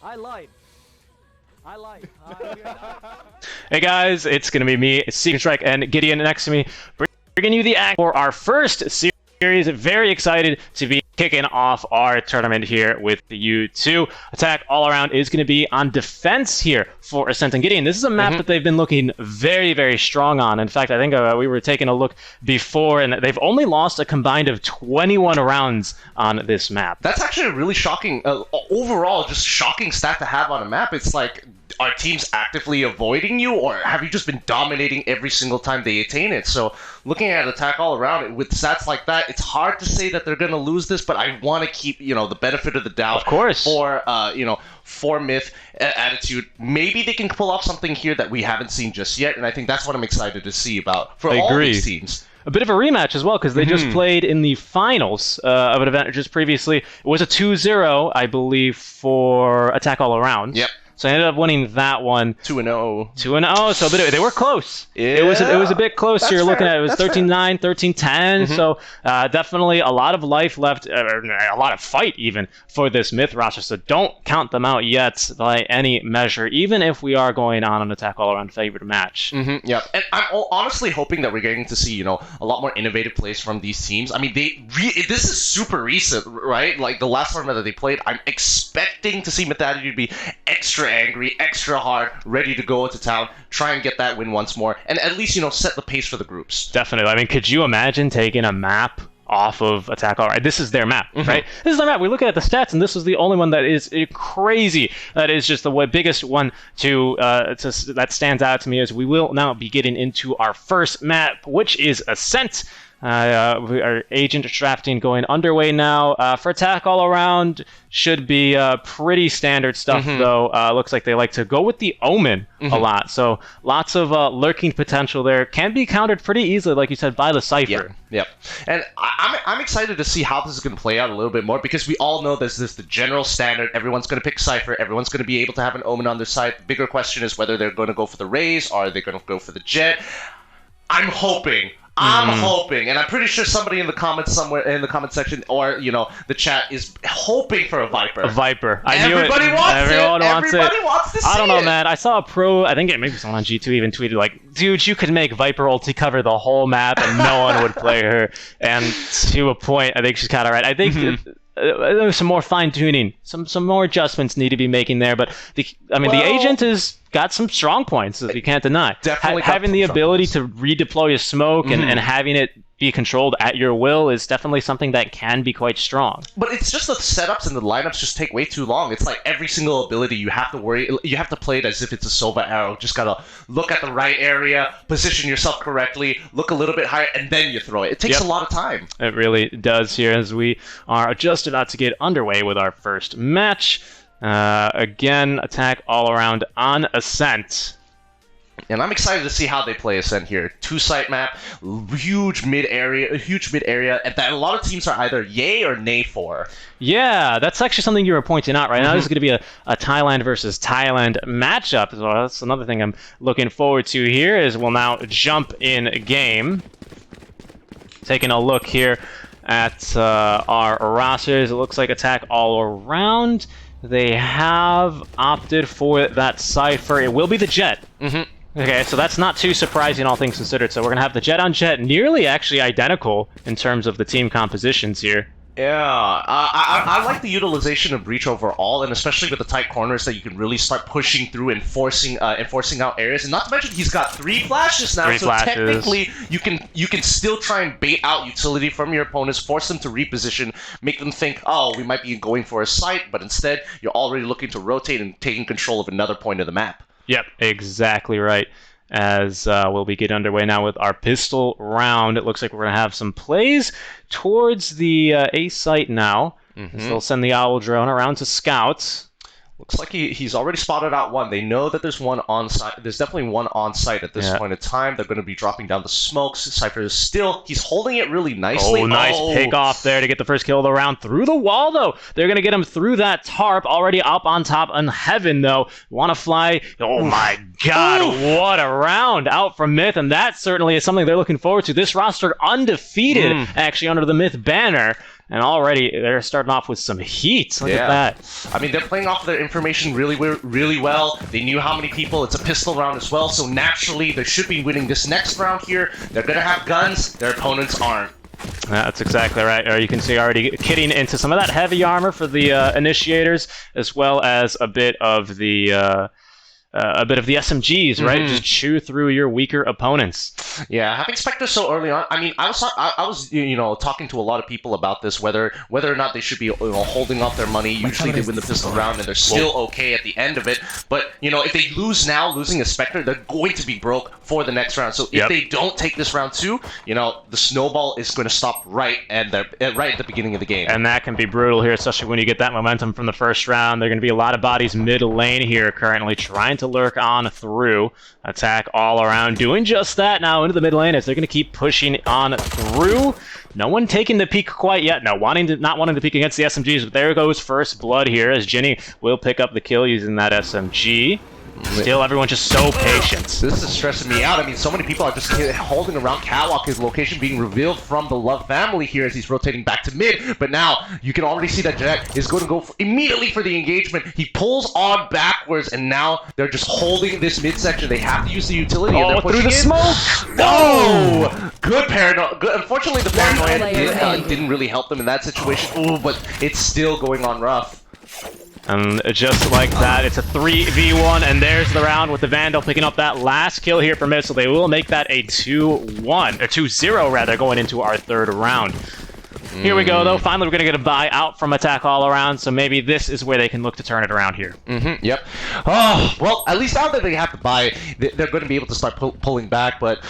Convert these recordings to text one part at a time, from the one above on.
I lied. Hey guys, it's gonna be me, SeekNStrike, and Gideon next to me, bringing you the act for our first series. Very excited to be kicking off our tournament here with you two. Attack all around is going to be on defense here for Ascent and Gideon. This is a map that they've been looking very, very strong on. In fact, I think we were taking a look before, and they've only lost a combined of 21 rounds on this map. That's actually a really shocking, overall, just shocking stat to have on a map. It's like, are teams actively avoiding you, or have you just been dominating every single time they attain it? So looking at attack all around with stats like that, it's hard to say that they're going to lose this, but I want to keep, the benefit of the doubt. Of course. For, for MiTH attitude. Maybe they can pull off something here that we haven't seen just yet, and I think that's what I'm excited to see about for all these teams. A bit of a rematch as well, because they just played in the finals of an event just previously. It was a 2-0, I believe, for Attack All Around. Yep. So I ended up winning that one. 2-0. 2-0. So they were close. Yeah, it was a bit close. That's You're looking fair. at it was 13-9, 13-10. So definitely a lot of life left, a lot of fight even for this MiTH roster. So don't count them out yet by any measure, even if we are going on an Attack All Around favored match. Yeah, and I'm honestly hoping that we're getting to see, a lot more innovative plays from these teams. I mean, this is super recent, right? Like the last tournament that they played, I'm expecting to see MiTH attitude to be extra angry, extra hard, ready to go into town, try and get that win once more, and at least, set the pace for the groups. Definitely. I mean, could you imagine taking a map off of Attack All Right? This is their map, right? This is their map. We look at the stats, and this is the only one that is crazy. That is just the biggest one that stands out to me. As we will now be getting into our first map, which is Ascent. Our agent drafting going underway now. For Attack All Around, should be pretty standard stuff, though. Looks like they like to go with the Omen a lot. So lots of lurking potential there. Can be countered pretty easily, like you said, by the Cypher. Yep. And I'm excited to see how this is going to play out a little bit more, because we all know this is the general standard. Everyone's going to pick Cypher. Everyone's going to be able to have an Omen on their side. The bigger question is whether they're going to go for the Raze, or are they going to go for the Jet. I'm hoping, and I'm pretty sure somebody in the comments somewhere in the comment section, or the chat, is hoping for a Viper. A Viper. Everybody wants to see it. I don't know, man. I saw a pro. I think maybe someone on G2 even tweeted like, "Dude, you could make Viper ulti cover the whole map, and no one would play her." And to a point, I think she's kind of right. I think. There's some more fine tuning, some more adjustments need to be making there, but the agent has got some strong points that you can't deny. Definitely having the ability to redeploy a smoke and having it be controlled at your will is definitely something that can be quite strong. But it's just the setups and the lineups just take way too long. It's like every single ability you have to play it as if it's a Sova arrow. Just gotta look at the right area, position yourself correctly, look a little bit higher, and then you throw it. It takes a lot of time. It really does here, as we are just about to get underway with our first match. Again, Attack All Around on Ascent. And I'm excited to see how they play Ascent here. Two-site map, huge mid-area, and that a lot of teams are either yay or nay for. Yeah, that's actually something you were pointing out right now. This is going to be a Thailand versus Thailand matchup as well. That's another thing I'm looking forward to here, is we'll now jump in game. Taking a look here at our rosters. It looks like Attack All Around. They have opted for that Cypher. It will be the Jet. Okay, so that's not too surprising, all things considered. So we're going to have the Jet on Jet, nearly actually identical in terms of the team compositions here. Yeah, I like the utilization of Breach overall, and especially with the tight corners that you can really start pushing through and forcing out areas. And not to mention, he's got 3 flashes now, technically you can still try and bait out utility from your opponents, force them to reposition, make them think, oh, we might be going for a site, but instead you're already looking to rotate and taking control of another point of the map. Yep, exactly right. As we'll be getting underway now with our pistol round. It looks like we're going to have some plays towards the A site now. So they'll send the Owl drone around to scout. Looks like he's already spotted out one. They know that there's one on site. There's definitely one on site at this point in time. They're going to be dropping down the smokes. Cypher is still, he's holding it really nicely. Oh, nice pick off there to get the first kill of the round through the wall, though. They're going to get him through that tarp, already up on top in heaven, though. Want to fly? Oh my God, what a round out from MiTH, and that certainly is something they're looking forward to. This roster undefeated, actually, under the MiTH banner. and already they're starting off with some heat. Look at that. I mean, they're playing off their information really well. They knew how many people. It's a pistol round as well, so naturally they should be winning this next round here. They're going to have guns. Their opponents aren't. That's exactly right. You can see already kitting into some of that heavy armor for the initiators, as well as a bit of the SMGs, right? Just chew through your weaker opponents. Yeah, having Spectre so early on. I mean, I was talking to a lot of people about this, whether or not they should be holding off their money. Usually they win the pistol round and they're still okay at the end of it. But if they lose now, losing a Spectre, they're going to be broke for the next round. So if they don't take this round too, the snowball is going to stop right at the beginning of the game. And that can be brutal here, especially when you get that momentum from the first round. There are going to be a lot of bodies mid lane here currently trying to lurk on through. Attack all around, doing just that now into the mid lane as they're going to keep pushing on through. No one taking the peak quite yet. No, not wanting to peek against the SMGs, but there goes first blood here as Ginny will pick up the kill using that SMG. Still, everyone's just so patient. This is stressing me out. I mean, so many people are just holding around Catwalk, his location being revealed from the Love family here as he's rotating back to mid. But now, you can already see that Jet is going to go immediately for the engagement. He pulls on backwards, and now they're just holding this midsection. They have to use the utility. Oh, through the smoke! No! Good paranoia. Unfortunately, the paranoia didn't really help them in that situation. Ooh, but it's still going on rough. And just like that, it's a 3v1, and there's the round with the Vandal picking up that last kill here for mid, so they will make that a 2-1, or 2-0 rather, going into our third round. Here we go, though. Finally, we're going to get a buy out from Attack all around, so maybe this is where they can look to turn it around here. Yep. Oh, well, at least now that they have to buy, they're going to be able to start pulling back, but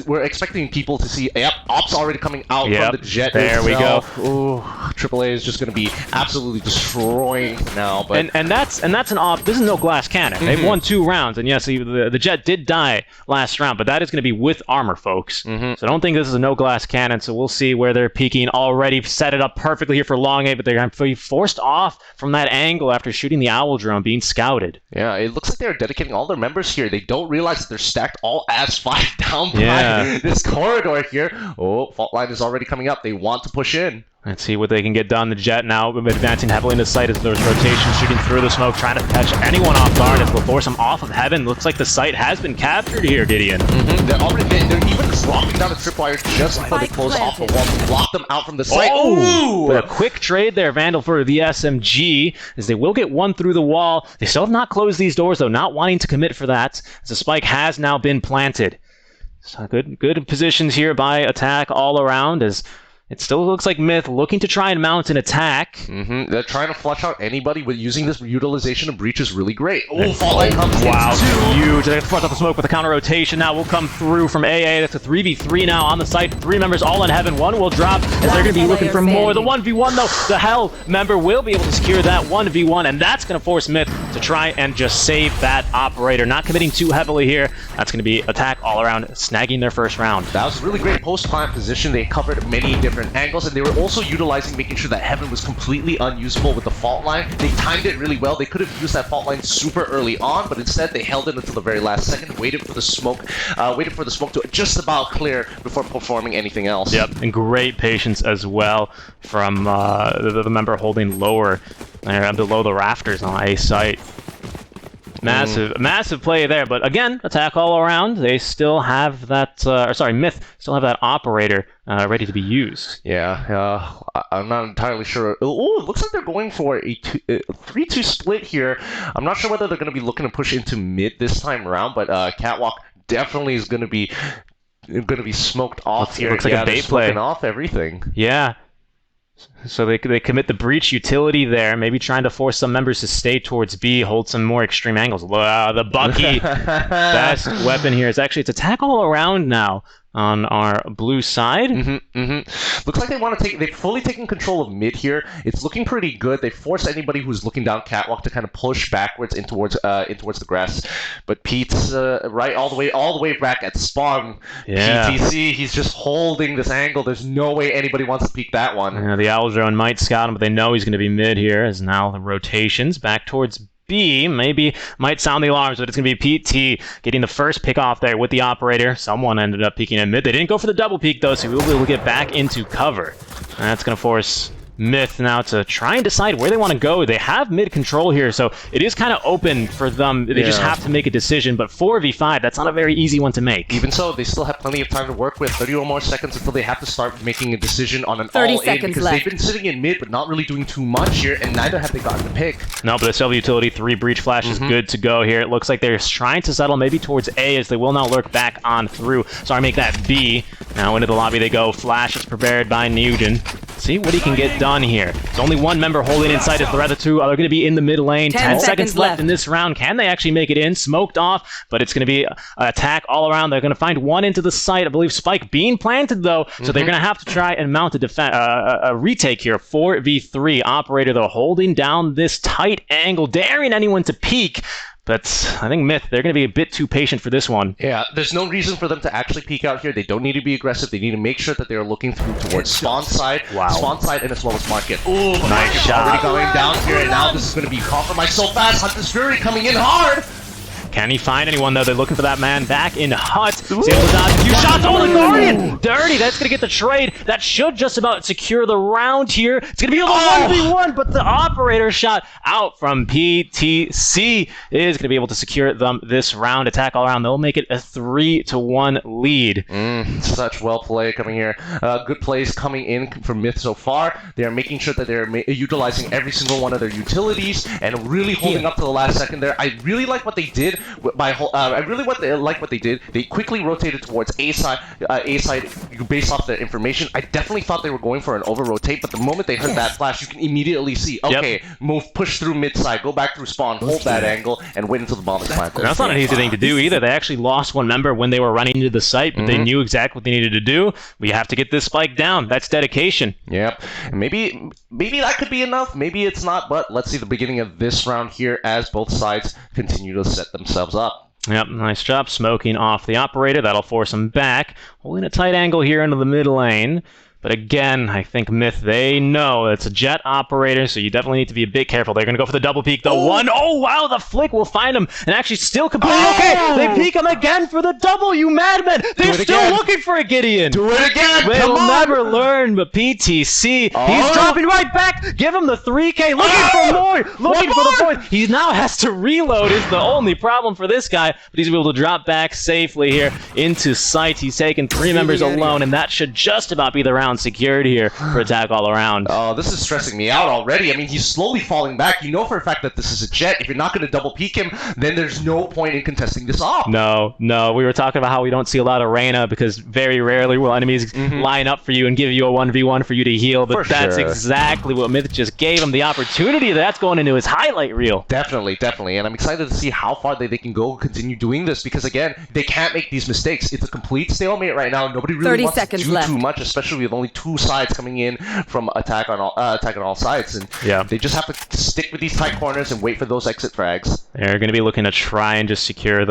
we're expecting people to see, Ops already coming out from the Jet. There we go. Ooh, AAA is just going to be absolutely destroying now. But and that's an Op. This is no glass cannon. They've won 2 rounds, and yes, the Jet did die last round, but that is going to be with armor, folks. So don't think this is a no glass cannon, so we'll see where they're peeking. Already set it up perfectly here for Long A, but they're going to be forced off from that angle after shooting the Owl drone, being scouted. Yeah, it looks like they're dedicating all their members here. They don't realize that they're stacked all as 5 down by this corridor here. Oh, fault line is already coming up. They want to push in. Let's see what they can get done. The Jet now advancing heavily into sight as there's rotation, shooting through the smoke, trying to catch anyone off guard as they'll force them off of heaven. Looks like the site has been captured here, Gideon. They're even dropping down the tripwire just before they close off the wall to block them out from the site. Oh! A quick trade there, Vandal, for the SMG, as they will get one through the wall. They still have not closed these doors, though, not wanting to commit for that, as the spike has now been planted. So good positions here by Attack all around, as it still looks like MiTH looking to try and mount an attack. They're trying to flush out anybody, but using this utilization of breach is really great. Oh, fault line comes in. Wow, huge. They're going to flush out the smoke with a counter rotation. Now will come through from AA. That's a 3v3 now on the site. 3 members all in heaven. 1 will drop as they're going to be looking for more. The 1v1 though, the Hell member will be able to secure that 1v1, and that's going to force MiTH to try and just save that operator. Not committing too heavily here. That's going to be Attack all around, snagging their first round. That was a really great post-plant position. They covered many different angles, and they were also utilizing making sure that heaven was completely unusable with the fault line. They timed it really well. They could have used that fault line super early on, but instead they held it until the very last second, waited for the smoke to just about clear before performing anything else. Yep, and great patience as well from the member holding lower there below the rafters on A site. Massive play there, but again, Attack all around. They still have that, MiTH still have that operator ready to be used. Yeah, I'm not entirely sure. Oh, it looks like they're going for a 3-2 split here. I'm not sure whether they're going to be looking to push into mid this time around, but Catwalk definitely is going to be smoked off here. Looks like a bait play. Off everything. Yeah. So they commit the breach utility there, maybe trying to force some members to stay towards B, hold some more extreme angles. The Bucky, best weapon here. It's Attack all around now on our blue side. Looks like they've fully taken control of mid here. It's looking pretty good. They force anybody who's looking down Catwalk to kind of push backwards in towards the grass. But Pete's right all the way back at spawn. Yeah. PTC, he's just holding this angle. There's no way anybody wants to peek that one. The Owl drone might scout him, but they know he's going to be mid here, as now the rotations back towards B. Maybe might sound the alarms, but it's going to be PT getting the first pick off there with the operator. Someone ended up peeking in mid. They didn't go for the double peek, though, so we will be able to get back into cover. And that's going to force MiTH now to try and decide where they want to go. They have mid control here, so it is kind of open for them. They just have to make a decision, but 4v5, that's not a very easy one to make. Even so, they still have plenty of time to work with. 30 or more seconds until they have to start making a decision on an all-in, because they've been sitting in mid, but not really doing too much here, and neither have they gotten the pick. No, but the Sylvia utility 3 breach flash is good to go here. It looks like they're trying to settle maybe towards A, as they will now lurk back on through. Sorry, make that B. Now into the lobby they go. Flash is prepared by Nugent. See what he can get done here. There's only one member holding inside of the other two. Are going to be in the mid lane. 10 seconds left in this round. Can they actually make it in? Smoked off, but it's going to be an attack all around. They're going to find one into the site. I believe Spike being planted, though, so they're going to have to try and mount a retake here. 4v3. Operator, though, holding down this tight angle, daring anyone to peek. But I think MiTH, they're going to be a bit too patient for this one. Yeah, there's no reason for them to actually peek out here. They don't need to be aggressive. They need to make sure that they're looking through towards spawn side, and as well as market. Ooh, nice shot. Already going down here, and now this is going to be compromised so fast. Hunter's Fury coming in hard. Can he find anyone, though? They're looking for that man back in Hut. He's able to dodge a few shots. Oh, the Guardian! Dirty, that's going to get the trade. That should just about secure the round here. It's going to be a 1v1, but the operator shot out from PTC is going to be able to secure them this round. Attack all around. They'll make it a 3-1 lead. Such well play coming here. Good plays coming in from MiTH so far. They are making sure that they're utilizing every single one of their utilities and really holding up to the last second there. I really like what they did. I really like what they did. They quickly rotated towards A side based off the information. I definitely thought they were going for an over rotate, but the moment they heard that flash, you can immediately see, okay, push through mid side, go back through spawn, hold that angle, and wait until the bomb is planted. That's not an easy thing to do either. They actually lost one member when they were running into the site, but they knew exactly what they needed to do. We have to get this spike down. That's dedication. Yep. Maybe that could be enough. Maybe it's not, but let's see the beginning of this round here as both sides continue to set themselves up. Yep, nice job. Smoking off the operator. That'll force him back. Holding a tight angle here into the mid lane. But again, I think MiTH, they know it's a jet operator, so you definitely need to be a bit careful. They're going to go for the double peek. Oh, wow, the flick will find him and actually still completely okay. They peek him again for the double, you madmen. They're still looking for a Gideon. Do it again. They'll never learn, but PTC, he's dropping right back. Give him the 3K. Looking for more. Looking for the point. He now has to reload is the only problem for this guy, but he's able to drop back safely here into sight. He's taken 3 members alone, and that should just about be the round secured here for attack all around. Oh, this is stressing me out already. I mean, he's slowly falling back. You know for a fact that this is a jet. If you're not going to double peek him, then there's no point in contesting this off. No. We were talking about how we don't see a lot of Reyna because very rarely will enemies line up for you and give you a 1v1 for you to heal, but that's exactly what MiTH just gave him the opportunity. That's going into his highlight reel. Definitely. And I'm excited to see how far they can go continue doing this because, again, they can't make these mistakes. It's a complete stalemate right now. Nobody really wants to do too much, especially with only 2 sides coming in from attack on all sides, and they just have to stick with these tight corners and wait for those exit frags. They're going to be looking to try and just secure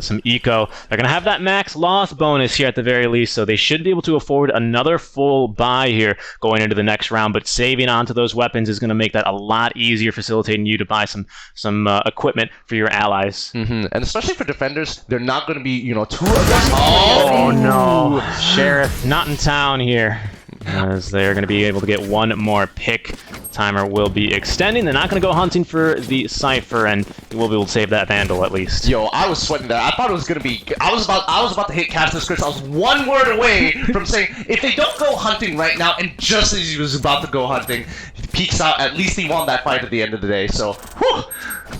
some eco. They're going to have that max loss bonus here at the very least, so they should be able to afford another full buy here going into the next round, but saving onto those weapons is going to make that a lot easier, facilitating you to buy some equipment for your allies. And especially for defenders, they're not going to be, too aggressive. Oh no, Sheriff not in town here, as they're going to be able to get one more pick. Timer will be extending. They're not going to go hunting for the Cypher, and we'll be able to save that Vandal at least. Yo, I was sweating that. I thought it was going to be... I was about to hit cast the script. I was one word away from saying, if they don't go hunting right now, and just as he was about to go hunting, he peeks out. At least he won that fight at the end of the day, so... Whew.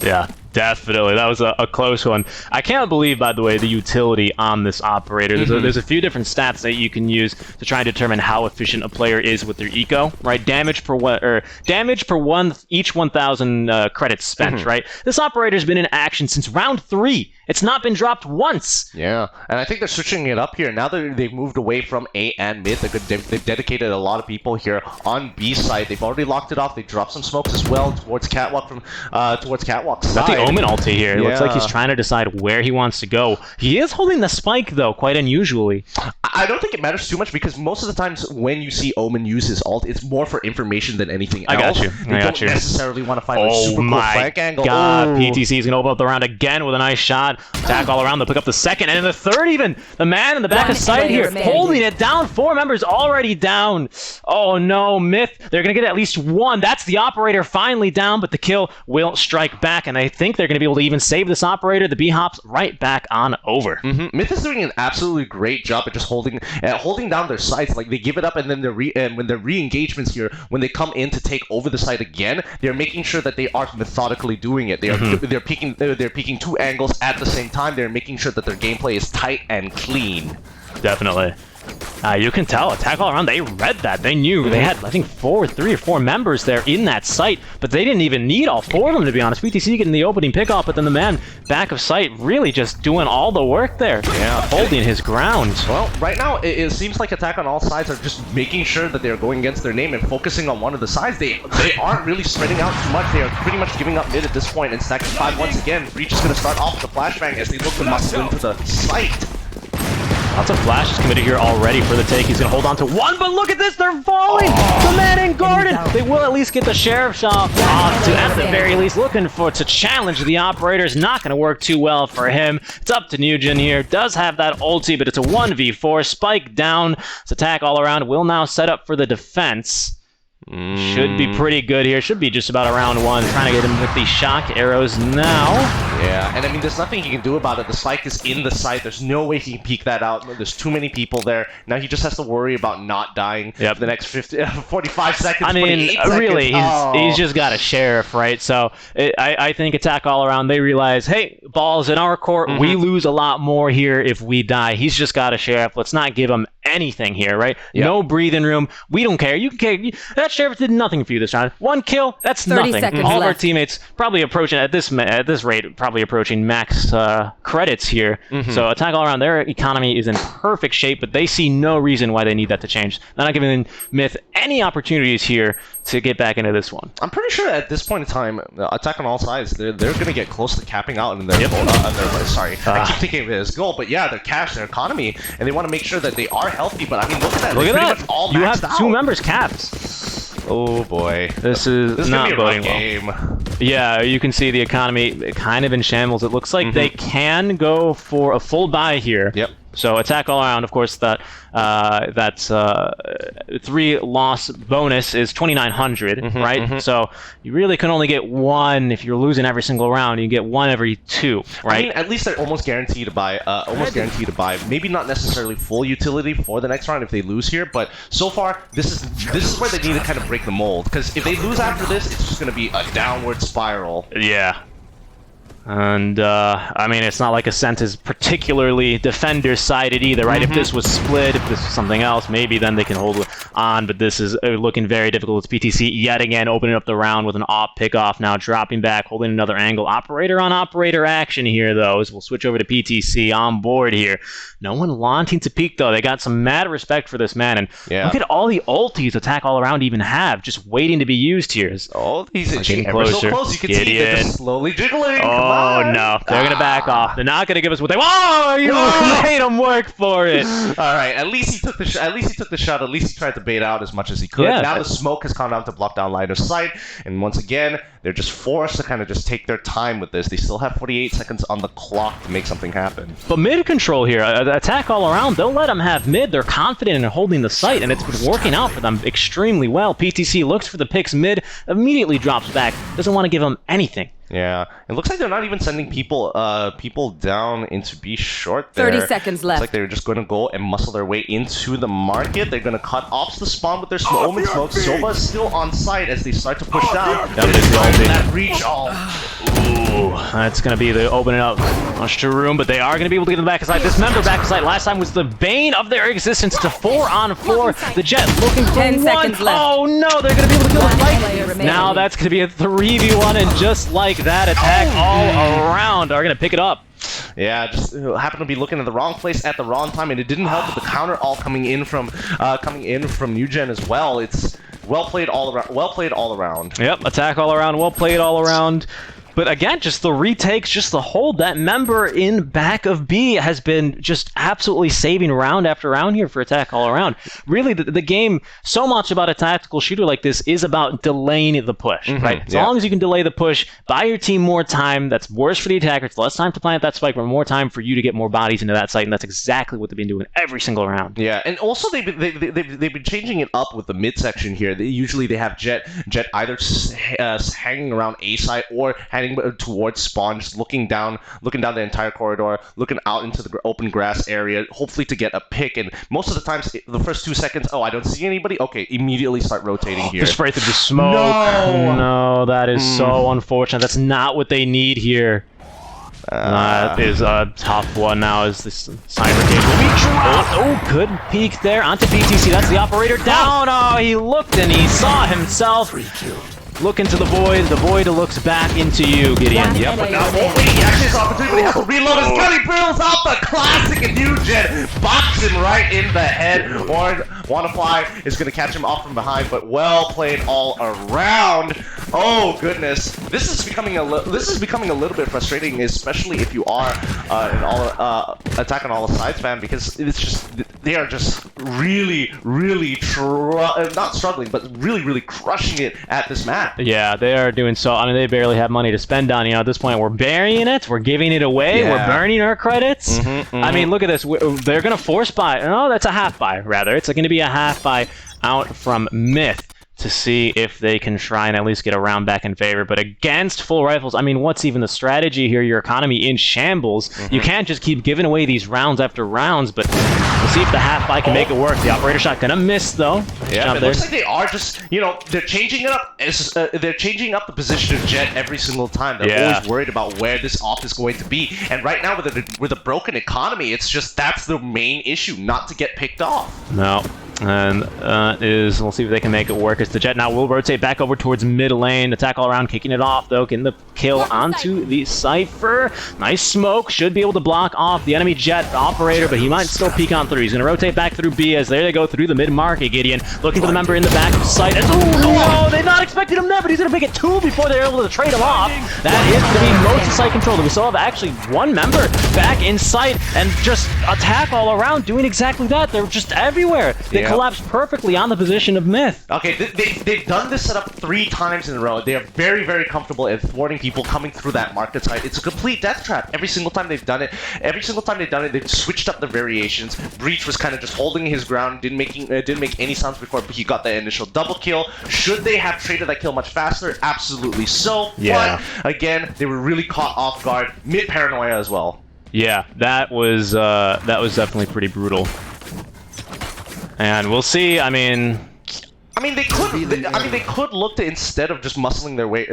Yeah, definitely. That was a close one. I can't believe, by the way, the utility on this operator. There's a few different stats that you can use to try and determine how efficient a player is with their eco, right? Damage per each 1,000 credits spent, right? This operator's been in action since round 3, It's not been dropped once. Yeah, and I think they're switching it up here. Now that they've moved away from A and mid, they've dedicated a lot of people here on B side. They've already locked it off. They dropped some smokes as well towards Catwalk towards Catwalk's side. Got the Omen ulti here. It looks like he's trying to decide where he wants to go. He is holding the spike though, quite unusually. I don't think it matters too much because most of the times when you see Omen use his ult, it's more for information than anything else. I got you. They don't necessarily want to find a super cool flank angle. God, PTC is going to open up the round again with a nice shot. Attack all around. They'll pick up the second and the third even. The man in the back of sight here holding it down. 4 members already down. Oh no, MiTH. They're going to get at least one. That's the operator finally down, but the kill will strike back, and I think they're going to be able to even save this operator. The B hops right back on over. MiTH is doing an absolutely great job at just holding down their sides. Like they give it up, and then when their re-engagements here, when they come in to take over the side again, they're making sure that they are methodically doing it. They are they're peeking 2 angles at the same time. They're making sure that their gameplay is tight and clean. Definitely. You can tell, Attack All Around, they read that. They knew. They had, I think, 3 or 4 members there in that site, but they didn't even need all 4 of them, to be honest. PTC getting the opening pickoff, but then the man back of sight really just doing all the work there. Yeah, holding his ground. Well, right now, it seems like Attack on all sides are just making sure that they're going against their name and focusing on one of the sides. They aren't really spreading out too much. They are pretty much giving up mid at this point, and stacking 5 once again. Breach is going to start off with the flashbang as they look to muscle into the site. Lots of flashes committed here already for the take. He's going to hold on to one, but look at this, they're falling! The man in Garden! They will at least get the Sheriff shot off to, at the very least, looking to challenge the operators. Not going to work too well for him. It's up to Nugent here. Does have that ulti, but it's a 1v4. Spike down. This Attack All Around will now set up for the defense. Should be pretty good here. Should be just about around 1. Trying to get him with the shock arrows now. Yeah, and I mean, there's nothing he can do about it. The spike is in the site. There's no way he can peek that out. There's too many people there. Now he just has to worry about not dying the next 45 seconds. I mean, really, he's just got a Sheriff, right? So I think Attack All Around, they realize, hey, ball's in our court. We lose a lot more here if we die. He's just got a Sheriff. Let's not give him anything here, right? No breathing room. We don't care. You can care. That Sheriff did nothing for you this round. 1 kill, that's nothing. All of our teammates probably approaching at this rate, probably approaching max credits here. So Attack All Around, their economy is in perfect shape, but they see no reason why they need that to change. They're not giving MiTH any opportunities here to get back into this one. I'm pretty sure at this point in time, Attack on all sides, they're going to get close to capping out in their sorry, I keep thinking of it as goal, but yeah, their cash, their economy, and they want to make sure that they are healthy. But I mean, look at that. Look at that. You have 2 members capped. Oh boy, this is not boding well. Yeah, you can see the economy kind of in shambles. It looks like they can go for a full buy here. So Attack All Around, of course, that's 3 loss bonus is 2,900, right? So you really can only get 1 if you're losing every single round. You get 1 every 2, right? I mean, at least they're almost guaranteed to buy. Maybe not necessarily full utility for the next round if they lose here, but so far this is where they need to kind of break the mold, because if they lose after this, it's just going to be a downward spiral. Yeah. And, I mean, it's not like Ascent is particularly defender-sided either, right? If this was split, if this was something else, maybe then they can hold on, but this is looking very difficult. It's PTC yet again opening up the round with an op pickoff, now dropping back, holding another angle. Operator on operator action here, though, as we'll switch over to PTC on board here. No one wanting to peek, though. They got some mad respect for this man, and look at all the ultis Attack All Around even have, just waiting to be used here. Oh, he's getting closer. So close. You can see they're just slowly jiggling. Oh, no. They're going to back off. They're not going to give us what they want. You made them work for it. All right. At least he took the shot. At least he tried to bait out as much as he could. Now the smoke has come down to block down line of sight. And once again, they're just forced to kind of just take their time with this. They still have 48 seconds on the clock to make something happen. But mid control here. Attack All Around. They'll let them have mid. They're confident in holding the site, and it's been working out for them extremely well. PTC looks for the picks mid, immediately drops back. Doesn't want to give them anything. Yeah, it looks like they're not even sending people down into B short there. 30 seconds left. It's like they're just going to go and muscle their way into the market. They're going to cut off the spawn with their Omen smoke. Sova is still on site as they start to push down. That reach. Ooh. That's going to be the opening up much to room, but they are going to be able to get to the back side. This member back side last time was the bane of their existence to 4-on-4. The Jet looking for 10 one. seconds left. Oh no, they're going to be able to kill the player fight. remaining. Now that's going to be a 3v1, and just like that, attack all around are going to pick it up. Yeah, just happened to be looking at the wrong place at the wrong time, and it didn't help with the counter all coming in from New Gen as well. It's well played all around. Well played all around. Yep, attack all around, well played all around. But again, just the retakes, just the hold. That member in back of B has been just absolutely saving round after round here for attack all around. Really, the game, so much about a tactical shooter like this is about delaying the push, right? As long as you can delay the push, buy your team more time, that's worse for the attacker. It's less time to plant that spike, but more time for you to get more bodies into that site, and that's exactly what they've been doing every single round. Yeah, and also they've been changing it up with the mid section here. Usually they have Jet either hanging around A side or heading towards spawn, just looking down the entire corridor, looking out into the open grass area, hopefully to get a pick. And most of the times, the first 2 seconds, oh, I don't see anybody. Okay, immediately start rotating here. Just right through the smoke. No, that is so unfortunate. That's not what they need here. That is a tough one now as this Cyber Cage will be dropped. Oh, good peek there onto BTC. That's the operator down. Oh, he looked and he saw himself. Look into the void looks back into you, Gideon. Yep, but now he actually has opportunity, but he has to reload his gun. He pulls out the classic and New Gen, box him right in the head. Wannafly is going to catch him off from behind, but well played all around. Oh goodness, this is becoming a little bit frustrating, especially if you are Attack on All Sides fan, because it's just they are just really not struggling, but really crushing it at this map. Yeah, they are doing so. I mean, they barely have money to spend on. You know, at this point, we're burying it. We're giving it away. Yeah. We're burning our credits. I mean, look at this. They're going to force buy. No, that's a half buy, rather. It's going to be a half buy out from MiTH to see if they can try and at least get a round back in favor. But against full rifles, I mean, what's even the strategy here? Your economy in shambles. You can't just keep giving away these rounds after rounds, but we'll see if the half buy can make it work. The operator shot gonna miss, though. Yeah, it looks like they are just, you know, they're changing it up. They're changing up the position of Jet every single time. They're always worried about where this op is going to be. And right now, with a broken economy, it's just that's the main issue, not to get picked off. No. And we'll see if they can make it work. As the Jet now will rotate back over towards mid lane. Attack all around, kicking it off though. Getting the kill onto the Cypher. Nice smoke. Should be able to block off the enemy Jet operator, but he might still peek on through. He's going to rotate back through B as there they go through the mid market. Gideon looking for the member in the back of sight. Oh, they not expected him there, but he's going to pick it 2 before they're able to trade him off. That is going to be most of site control. We still have actually 1 member back in sight and just attack all around doing exactly that. They're just everywhere. They collapsed perfectly on the position of MiTH. Okay, they've done this setup 3 times in a row. They are very comfortable at thwarting people coming through that market side. It's a complete death trap. Every single time they've done it, they've switched up the variations. Breach was kind of just holding his ground, didn't make any sounds before he got the initial double kill. Should they have traded that kill much faster? Absolutely so. Yeah. But again, they were really caught off guard. Mid paranoia as well. Yeah, that was definitely pretty brutal. And we'll see. I mean, they could look to, instead of just muscling their way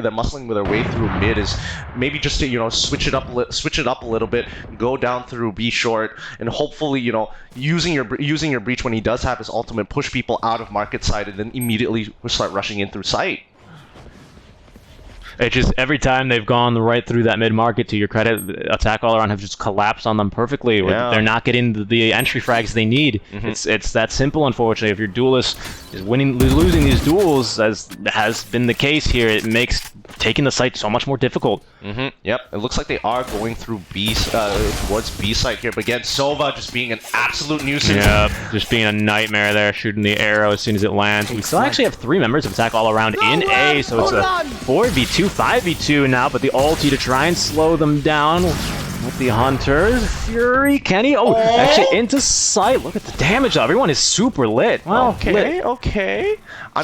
through mid, is maybe just to, you know, switch it up a little bit, go down through B short, and hopefully, you know, using your breach when he does have his ultimate, push people out of market side, and then immediately start rushing in through site. It just, every time they've gone right through that mid-market, to your credit, attack all around have just collapsed on them perfely. Yeah. They're not getting the entry frags they need. It's that simple, unfortunately. If your duelist is losing these duels, as has been the case here, it makes taking the site so much more difficult. Yep, it looks like they are going through B, towards B site here, but again, Sova just being an absolute nuisance. Yeah, just being a nightmare there, shooting the arrow as soon as it lands. We still actually have 3 members of attack all around in A, so it's a 4v2, 5v2 now, but the ulti to try and slow them down with the Hunters. Fury, Kenny, actually into sight. Look at the damage, though. Everyone is super lit. Well, okay.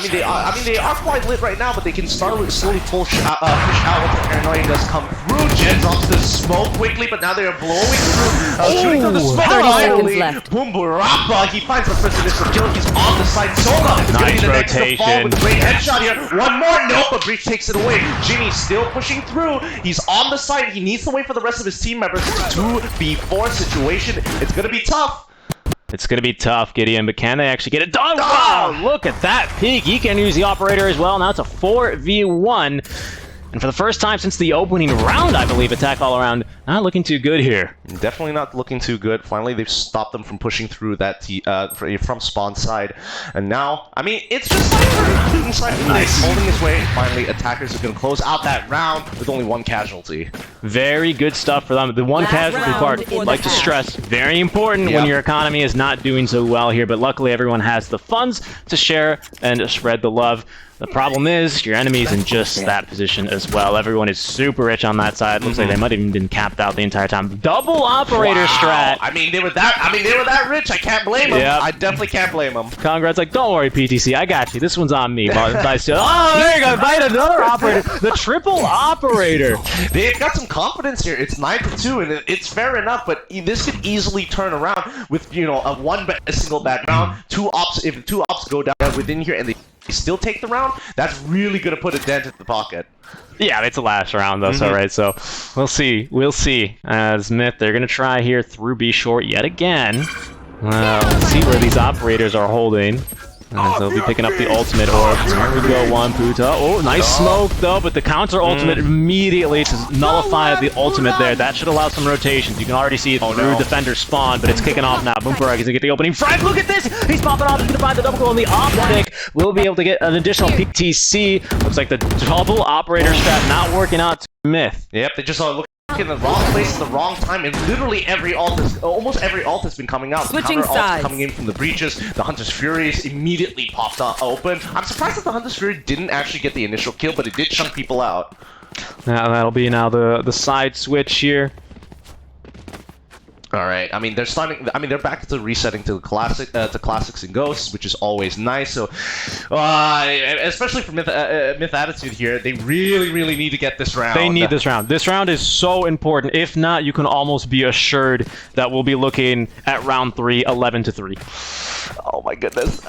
they are quite lit right now, but they can start to slowly push out once the paranoia does come through. Jen drops the smoke quickly, but now they are blowing through, shooting through the smoke. 30 seconds left. Bumburapa, he finds the first initial kill. He's on the side. Sola is going to be the next to fall with a great headshot here. One more, nope, but Breach takes it away. Jimmy still pushing through. He's on the side. He needs to wait for the rest of his team members. It's a 2v4 situation. It's going to be tough. It's going to be tough, Gideon, but can they actually get it done? Wow, look at that peek. He can use the operator as well. Now it's a 4v1. And for the first time since the opening round, I believe, Attack All Around not looking too good here. Definitely not looking too good. Finally, they've stopped them from pushing through that from spawn side. And now, I mean, it's just like nice. Holding his way. Finally, attackers are going to close out that round with only one casualty. Very good stuff for them. The one casualty part, I'd like to stress, very important when your economy is not doing so well here. But luckily, everyone has the funds to share and spread the love. The problem is, your enemy's in just that position as well. Everyone is super rich on that side. Looks like they might have even been capped out the entire time. Double operator strat. I mean, they were that rich. I can't blame them. I definitely can't blame them. Conrad's like, don't worry, PTC, I got you. This one's on me. Oh, there you go. Fight another operator. The triple operator. They've got some confidence here. It's 9-2, and it's fair enough. But this could easily turn around with a single bad round. If two ops go down within here, and they still take the round, that's really gonna put a dent in the pocket. Yeah, it's the last round though, so we'll see. As MiTH, they're gonna try here through B short yet again. Let's see where these operators are holding. As they'll be picking up the ultimate orb. Here we go, one Puta. Oh, nice smoke though, but the counter ultimate immediately to nullify the ultimate there. That should allow some rotations. You can already see it through defender spawn, but it's kicking off now. Boomperag is gonna get the opening frag. Look at this! He's popping off. He's gonna find the double goal in the optic. We'll be able to get an additional PTC. Looks like the double operator strat not working out to MiTH. Yep, they just look in the wrong place at the wrong time, and literally almost every ult has been coming out. Switching sides. Coming in from the breaches. The Hunter's Furies immediately popped open. I'm surprised that the Hunter's Fury didn't actually get the initial kill, but it did chunk people out. Now that'll be the side switch here. All right. I mean, they're starting. I mean, they're back to resetting to classics and ghosts, which is always nice. So, especially for MiTH attitude here, they really need to get this round. They need this round. This round is so important. If not, you can almost be assured that we'll be looking at round 3, 11-3. Oh my goodness.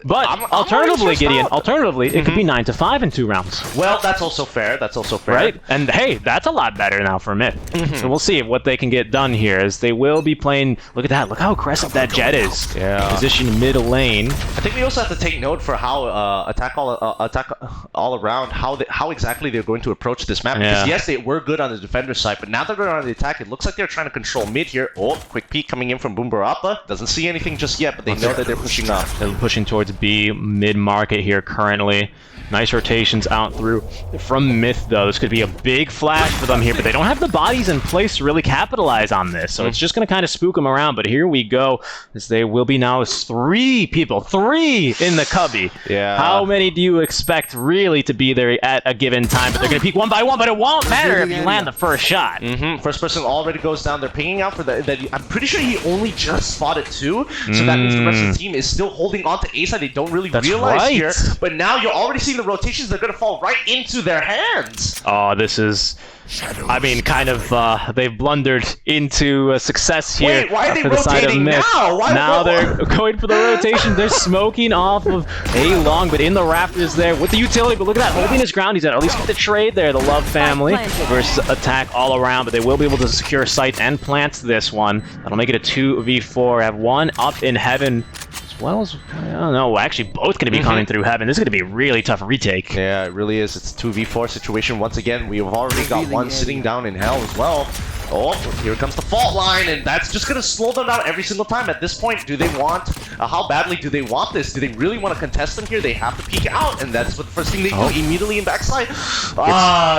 But alternatively, Gideon, it could be 9-5 in 2 rounds. Well, that's also fair. Right? And hey, that's a lot better now for MiTH. So we'll see what they can get done here, as they will be playing. Look at that! Look how aggressive that Jet is. Yeah. Positioned mid lane. I think we also have to take note for how attack all around how exactly they're going to approach this map. Because yes, they were good on the defender side, but now they're going on the attack. It looks like they're trying to control mid here. Oh, quick peek coming in from Bumburapa. Doesn't see anything just yet, but they know that they're pushing up. They're pushing towards B mid-market here currently. Nice rotations out through from MiTH though. This could be a big flash for them here, but they don't have the bodies in place to really capitalize on this. So it's just going to kind of spook them around. But here we go, as they will be now as 3 people. 3 in the cubby. Yeah. How many do you expect really to be there at a given time? But they're going to peek one by one, but it won't matter if you land the first shot. First person already goes down. They're pinging out for that. I'm pretty sure he only just spotted 2. So that means the rest of the team is still holding on to A side. They don't really realize here. But now you're already seeing the rotations. They're going to fall right into their hands. Oh, this is... I mean, kind of, they've blundered into success here. Wait, why are they for the side of rotating MiTH. now? They're going for the rotation. They're smoking off of A long, but in the rafters there with the utility. But look at that, holding his ground. He's at least get the trade there. The Love family versus attack all around, but they will be able to secure sight and plant this one. That'll make it a 2v4. Have one up in heaven. Well, I don't know. Actually, both going to be coming through heaven. This is going to be a really tough retake. Yeah, it really is. It's a 2v4 situation. Once again, we've already got one sitting down in hell as well. Oh, here comes the fault line, and that's just going to slow them down every single time. At this point, do they want... how badly do they want this? Do they really want to contest them here? They have to peek out, and that's what the first thing they do immediately in backside.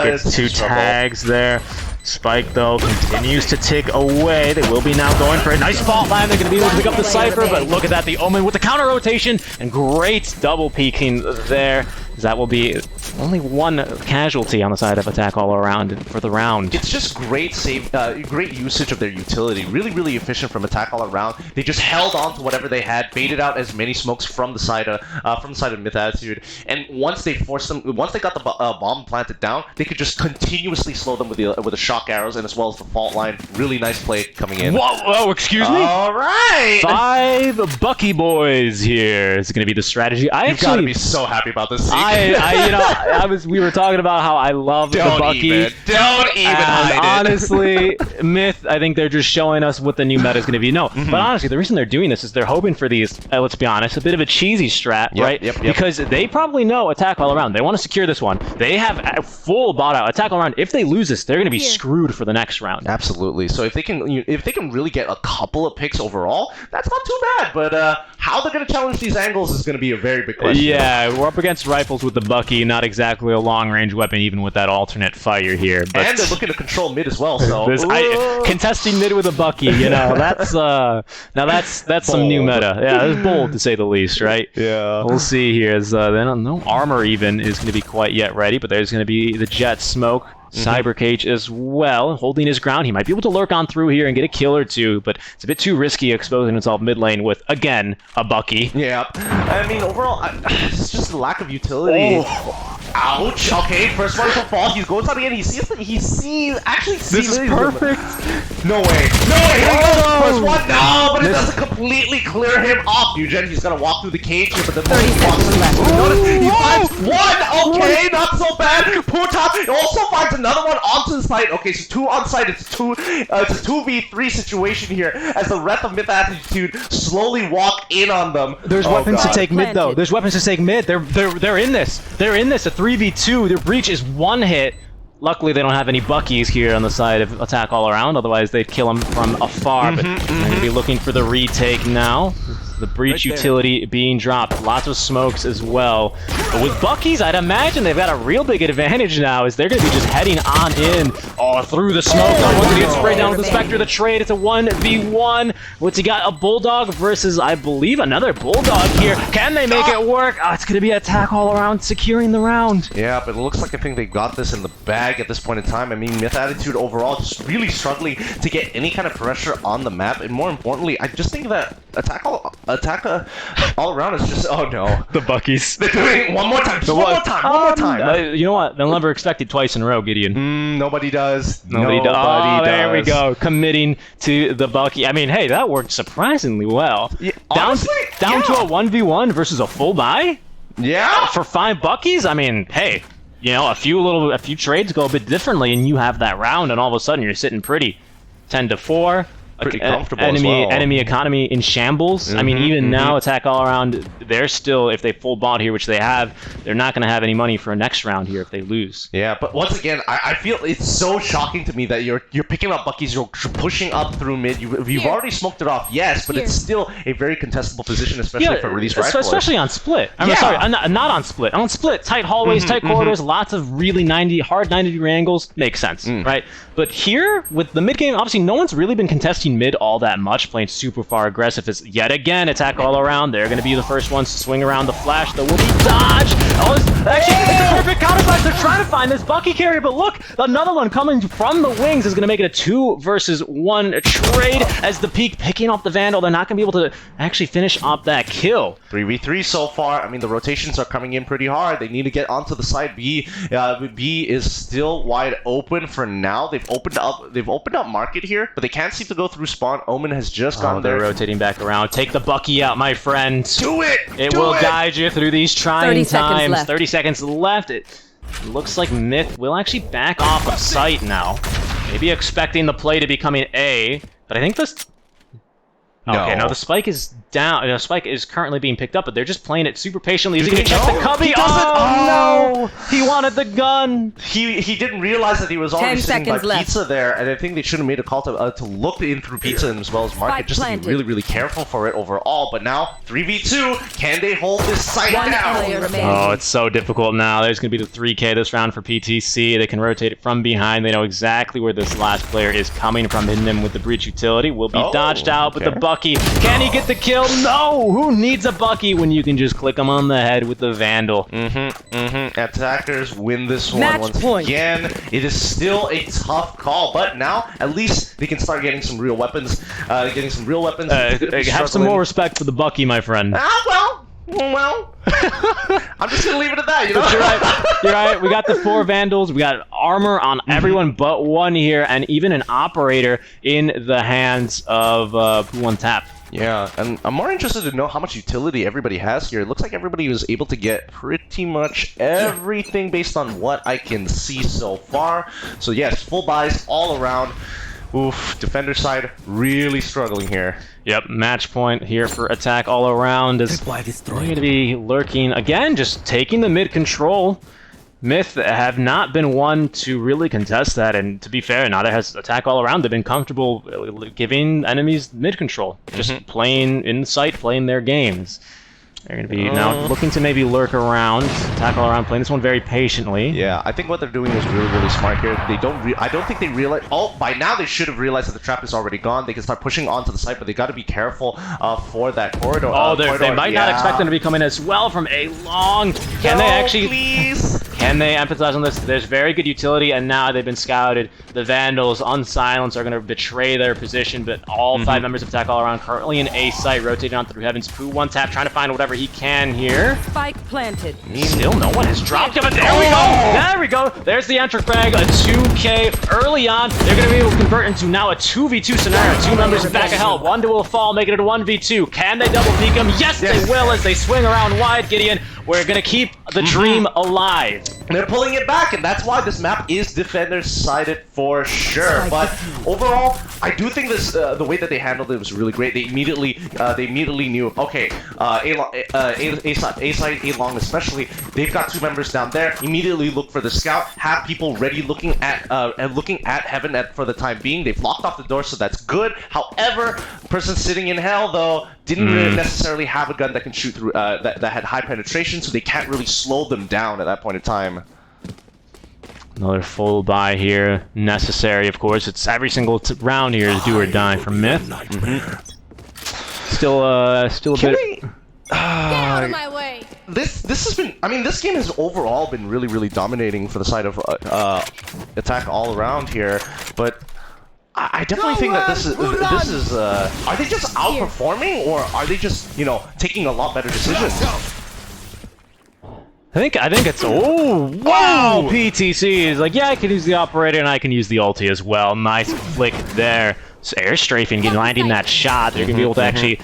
Gets 2 tags there. Spike, though, continues to tick away. They will be now going for a nice fault line. They're going to be able to pick up the Cypher, but look at that. The Omen with the counter rotation and great double peeking there. That will be only one casualty on the side of Attack All Around for the round. It's just great great usage of their utility. Really efficient from Attack All Around. They just held on to whatever they had, baited out as many smokes from the side of MiTH Attitude, and once they got the bomb planted down, they could just continuously slow them with the shock arrows and as well as the fault line. Really nice play coming in. Whoa, excuse me? All right! 5 Bucky boys here is going to be the strategy. You've got to be so happy about this. We were talking about how I love the Bucky. Don't even hide it. Honestly, MiTH, I think they're just showing us what the new meta is going to be. No, but honestly, the reason they're doing this is they're hoping for these, let's be honest, a bit of a cheesy strat, right? Because they probably know Attack All Around. They want to secure this one. They have a full bot out. Attack All Around. If they lose this, they're going to be screwed for the next round. Absolutely. So if they can really get a couple of picks overall, that's not too bad. But how they're going to challenge these angles is going to be a very big question. Yeah, we're up against rifles with the Bucky, not exactly a long-range weapon, even with that alternate fire here. But and they're looking to control mid as well. So contesting mid with a Bucky, that's some new meta. Yeah, it's bold to say the least, right? Yeah. We'll see here. As no armor even is going to be quite yet ready, but there's going to be the jet smoke. Cyber Cage as well, holding his ground. He might be able to lurk on through here and get a kill or two, but it's a bit too risky exposing himself mid lane with, again, a Bucky. Yeah. I mean, overall, it's just a lack of utility. Ouch. Okay, first one to fall. He goes out again. He sees. This is perfect. No way. Here he goes. First one. No, but it doesn't completely clear him off. Eugen, he's gonna walk through the cage here, but then 30 seconds left. He finds one. Okay, not so bad. Putop also finds another one onto the site. Okay, so 2 on site. It's a 2v3 situation here as the rest of MiTH Attitude slowly walk in on them. There's weapons to take mid though. There's weapons to take mid. They're in this. They're in this. A 3v2. Their breach is 1 hit. Luckily, they don't have any Buckies here on the side of Attack All Around. Otherwise, they'd kill him from afar. But they're going to be looking for the retake now. The breach utility being dropped. Lots of smokes as well. But with Buckies, I'd imagine they've got a real big advantage now as they're going to be just heading on in through the smoke. Once he gets sprayed down with the Spectre, the trade, it's a 1v1. What's he got? A Bulldog versus, I believe, another Bulldog here. Can they make it work? It's going to be Attack All Around securing the round. Yeah, but it looks like I think they got this in the bag at this point in time. I mean, MiTH Attitude overall just really struggling to get any kind of pressure on the map. And more importantly, I just think that Attack All Around is just, oh no. The Buckies. They're doing it one more time. One more time. You know what? They'll never expect it twice in a row, Gideon. Nobody does. Nobody does. There we go. Committing to the Bucky. I mean, hey, that worked surprisingly well. Yeah, down to a 1v1 versus a full buy? Yeah. For 5 Buckies? I mean, hey, a few trades go a bit differently and you have that round and all of a sudden you're sitting pretty. 10-4. Pretty comfortable enemy economy in shambles. I mean, even now, Attack All Around, they're still, if they full bot here, which they have, they're not going to have any money for a next round here if they lose. Yeah, but once again, I feel it's so shocking to me that you're picking up Buckies, you're pushing up through mid. You've already smoked it off, yes, but it's still a very contestable position, especially for these riflers. Especially on split. Sorry, not on split. On split, tight hallways, tight corridors, lots of really hard 90-degree angles. Makes sense, right? But here, with the mid game, obviously no one's really been contesting mid all that much, playing super far aggressive. It's yet again Attack All Around. They're going to be the first ones to swing around the flash. There will be dodge. Actually, it's a perfect counterflash. They're trying to find this Bucky carrier, but look, another one coming from the wings is going to make it a 2 versus 1 trade as the Peak picking off the Vandal. They're not going to be able to actually finish up that kill. 3v3 so far. I mean, the rotations are coming in pretty hard. They need to get onto the side B. B is still wide open for now. They've opened up market here, but they can't seem to go through spawn. Omen has just gone there. They're rotating back around. Take the Bucky out, my friend. Do it! It will guide you through these trying 30 seconds times. left. 30 seconds left. It looks like MiTH will actually back off of site now. Maybe expecting the play to be coming A, but I think this... Okay, no, the spike is down. The spike is currently being picked up, but they're just playing it super patiently. He's going to check the cubby. No! He wanted the gun. He didn't realize that he was already sitting by left. Pizza there, and I think they should have made a call to look in through Pizza and as well as Market, just to be really, really careful for it overall. But now, 3v2, can they hold this site down? Oh, it's so difficult now. There's going to be the 3K this round for PTC. They can rotate it from behind. They know exactly where this last player is coming from, hitting him with the breach utility. Will be dodged out, but the Bucky, can he get the kill? still, no! Who needs a Bucky when you can just click them on the head with the Vandal? Attackers win this one once again. It is still a tough call, but now at least they can start getting some real weapons. Have some more respect for the Bucky, my friend. Well, I'm just gonna leave it at that, you know? You're right. You're right. We got the 4 Vandals. We got armor on everyone but one here, and even an operator in the hands of Pu1 Tap. Yeah, and I'm more interested to know how much utility everybody has here. It looks like everybody was able to get pretty much everything based on what I can see so far. So yes, full buys all around. Oof, defender side really struggling here. Yep, match point here for attack all around. Is going to be lurking again, just taking the mid control. MiTH have not been one to really contest that, and to be fair, neither has attack all around. They've been comfortable giving enemies mid control, just playing in sight, playing their games. They're going to be now looking to maybe lurk around, attack all around, playing this one very patiently. Yeah, I think what they're doing is really, really smart here. They don't. I don't think they realize. Oh, by now they should have realized that the trap is already gone. They can start pushing onto the site, but they got to be careful for that corridor. Oh, they might not expect them to be coming as well from a long. Can they actually? Please. Can they emphasize on this? There's very good utility, and now they've been scouted. The Vandals, unsilenced, are going to betray their position, but all 5 members of attack all around currently in A site, rotating on through heavens. Pu1 Tap trying to find whatever he can here. Spike planted. Still no one has dropped him, but there we go! There we go! There's the entry frag, a 2K early on. They're going to be able to convert into now a 2v2 scenario. 2 members back of hell. 1 will fall, making it a 1v2. Can they double peek him? Yes, they will as they swing around wide. Gideon, we're going to keep the dream alive. They're pulling it back, and that's why this map is defender-sided for sure. But overall, I do think this the way that they handled it was really great. They immediately knew, okay, A side, A long especially, they've got 2 members down there. Immediately look for the scout, have people ready looking at heaven for the time being. They've locked off the door, so that's good. However, person sitting in hell though didn't really necessarily have a gun that can shoot through that had high penetration, so they can't really slow them down at that point in time. Another full buy here, necessary, of course. It's every single round here is do or die for MiTH. Still a bit. Get out of my way. This has been. I mean, this game has overall been really, really dominating for the side of attack all around here, but. I definitely think that this is. Are they just outperforming, or are they just, you know, taking a lot better decisions? I think it's. Oh, wow! PTC is like, yeah, I can use the operator and I can use the ulti as well. Nice flick there. So air strafing, landing that shot. They're gonna be able to actually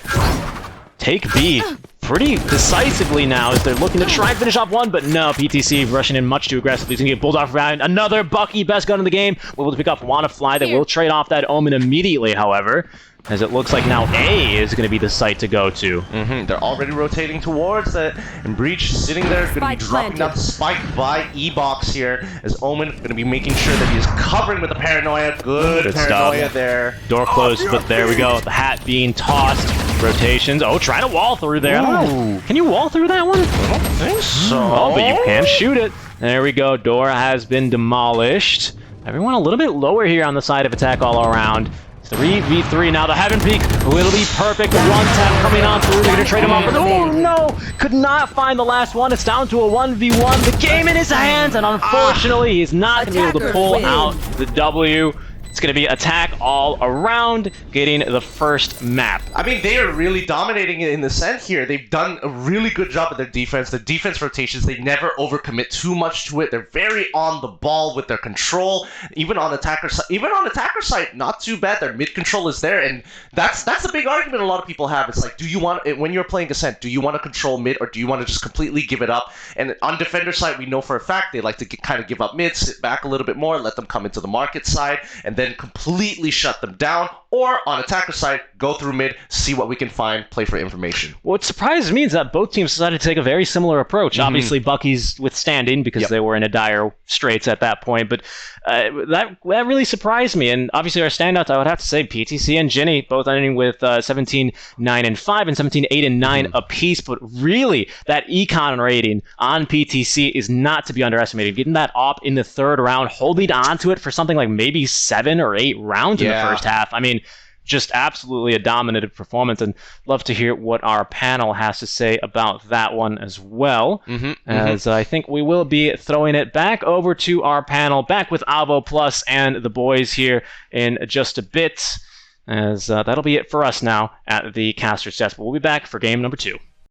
take B pretty decisively now as they're looking to try and finish off one, but no, PTC rushing in much too aggressively. He's gonna get Bulldog around. Another Bucky, best gun in the game. We're able to pick up Wanna Fly. They will trade off that Omen immediately, however, as it looks like now A is going to be the site to go to. They're already rotating towards that, and Breach sitting there is going to be dropping down the spike by E-Box here, as Omen going to be making sure that he is covering with the Paranoia. Good Paranoia stuff there. Door closed, but there we go. The hat being tossed. Rotations. Oh, trying to wall through there. Can you wall through that one? I don't think so. Oh, but you can shoot it. There we go. Door has been demolished. Everyone a little bit lower here on the side of attack all around. 3v3 now. The Heaven Peak will be perfect. The 1 tap coming on through. They're going to trade him off. Oh no! Could not find the last one. It's down to a 1v1. The game in his hands, and unfortunately, he's not going to be able to pull out the W. It's going to be attack all around, getting the first map. I mean, they are really dominating in the sense here. They've done a really good job at their defense. The defense rotations, they never overcommit too much to it. They're very on the ball with their control. Even on attacker side, not too bad. Their mid control is there, and that's the big argument a lot of people have. It's like, do you want, when you're playing Ascent, do you want to control mid, or do you want to just completely give it up? And on defender side, we know for a fact they like to kind of give up mid, sit back a little bit more, let them come into the market side, and then completely shut them down. Or on attacker side, go through mid, see what we can find, play for information. What surprises me is that both teams decided to take a very similar approach. Obviously, Bucky's withstanding because they were in a dire straits at that point, but that really surprised me. And obviously, our standouts, I would have to say PTC and Ginny, both ending with 17, 9, and 5, and 17, 8, and 9 apiece. But really, that econ rating on PTC is not to be underestimated. Getting that op in the 3rd round, holding on to it for something like maybe 7 or 8 rounds in the first half. I mean, just absolutely a dominated performance, and love to hear what our panel has to say about that one as well. As I think we will be throwing it back over to our panel, back with Avo Plus and the boys here in just a bit, as that'll be it for us now at the caster sets. But we'll be back for game number 2.